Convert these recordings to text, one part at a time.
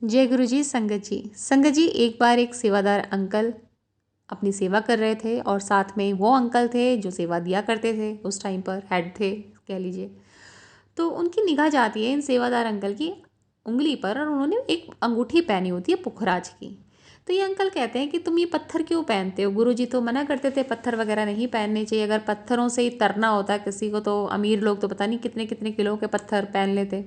जय गुरु जी। संगत जी, संगत जी, एक बार एक सेवादार अंकल अपनी सेवा कर रहे थे और साथ में वो अंकल थे जो सेवा दिया करते थे, उस टाइम पर हेड थे कह लीजिए। तो उनकी निगाह जाती है इन सेवादार अंकल की उंगली पर और उन्होंने एक अंगूठी पहनी होती है पुखराज की। तो ये अंकल कहते हैं कि तुम ये पत्थर क्यों पहनते हो? गुरुजी तो मना करते थे पत्थर वगैरह नहीं पहनने चाहिए, अगर पत्थरों से ही तरना होता किसी को तो अमीर लोग तो पता नहीं कितने कितने किलो के पत्थर पहन लेते।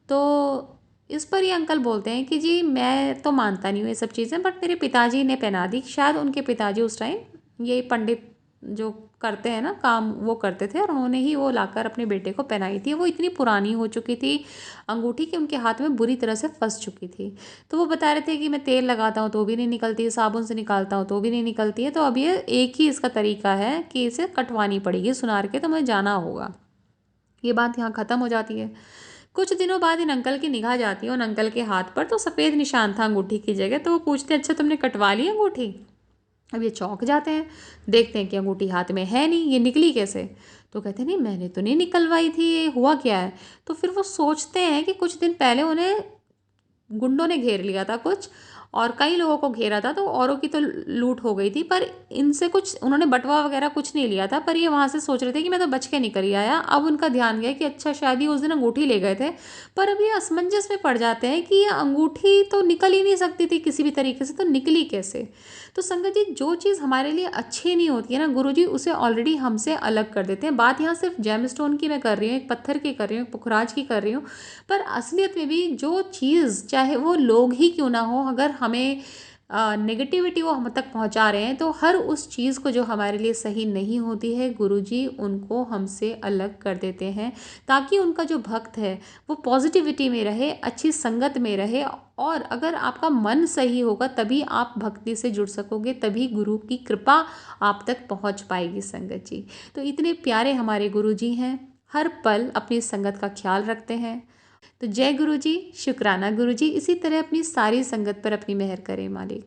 तो इस पर ये अंकल बोलते हैं कि जी मैं तो मानता नहीं हूँ ये सब चीज़ें, बट मेरे पिताजी ने पहना दी। शायद उनके पिताजी उस टाइम ये पंडित जो करते हैं ना काम वो करते थे और उन्होंने ही वो लाकर अपने बेटे को पहनाई थी। वो इतनी पुरानी हो चुकी थी अंगूठी कि उनके हाथ में बुरी तरह से फंस चुकी थी। तो वो बता रहे थे कि मैं तेल लगाता हूँ तो भी नहीं निकलती है, साबुन से निकालता हूँ तो भी नहीं निकलती है। तो अब ये एक ही इसका तरीका है कि इसे कटवानी पड़ेगी सुनार के, तो मुझे जाना होगा। ये बात यहाँ ख़त्म हो जाती है। कुछ दिनों बाद इन अंकल की निगाह जाती है उन अंकल के हाथ पर, तो सफ़ेद निशान था अंगूठी की जगह। तो वो पूछते हैं अच्छा तुमने कटवा ली अंगूठी? अब ये चौंक जाते हैं, देखते हैं कि अंगूठी हाथ में है नहीं, ये निकली कैसे? तो कहते हैं नहीं मैंने तो नहीं निकलवाई थी, ये हुआ क्या है? तो फिर वो सोचते हैं कि कुछ दिन पहले उन्हें गुंडों ने घेर लिया था कुछ, और कई लोगों को घेरा था, तो औरों की तो लूट हो गई थी, पर इनसे कुछ उन्होंने बटवा वगैरह कुछ नहीं लिया था। पर ये वहाँ से सोच रहे थे कि मैं तो बच के निकल ही आया। अब उनका ध्यान गया कि अच्छा शायद ये उस दिन अंगूठी ले गए थे। पर अब ये असमंजस में पड़ जाते हैं कि ये अंगूठी तो निकल ही नहीं सकती थी किसी भी तरीके से, तो निकली कैसे? तो संगत जी, जो चीज़ हमारे लिए अच्छी नहीं होती है ना, गुरु जी उसे ऑलरेडी हमसे अलग कर देते हैं। बात यहाँ सिर्फ जेम स्टोन की मैं कर रही हूँ, एक पत्थर की कर रही हूँ, एक पुखराज की कर रही हूँ। पर असलियत में भी जो चीज़ चाहे वो लोग ही क्यों ना हो, अगर हमें नेगेटिविटी वो हम तक पहुंचा रहे हैं, तो हर उस चीज़ को जो हमारे लिए सही नहीं होती है गुरुजी उनको हमसे अलग कर देते हैं, ताकि उनका जो भक्त है वो पॉजिटिविटी में रहे, अच्छी संगत में रहे। और अगर आपका मन सही होगा तभी आप भक्ति से जुड़ सकोगे, तभी गुरु की कृपा आप तक पहुंच पाएगी संगत जी। तो इतने प्यारे हमारे गुरु जी हैं, हर पल अपनी संगत का ख्याल रखते हैं। तो जय गुरु जी, शुक्राना गुरु जी, इसी तरह अपनी सारी संगत पर अपनी मेहर करें मालिक।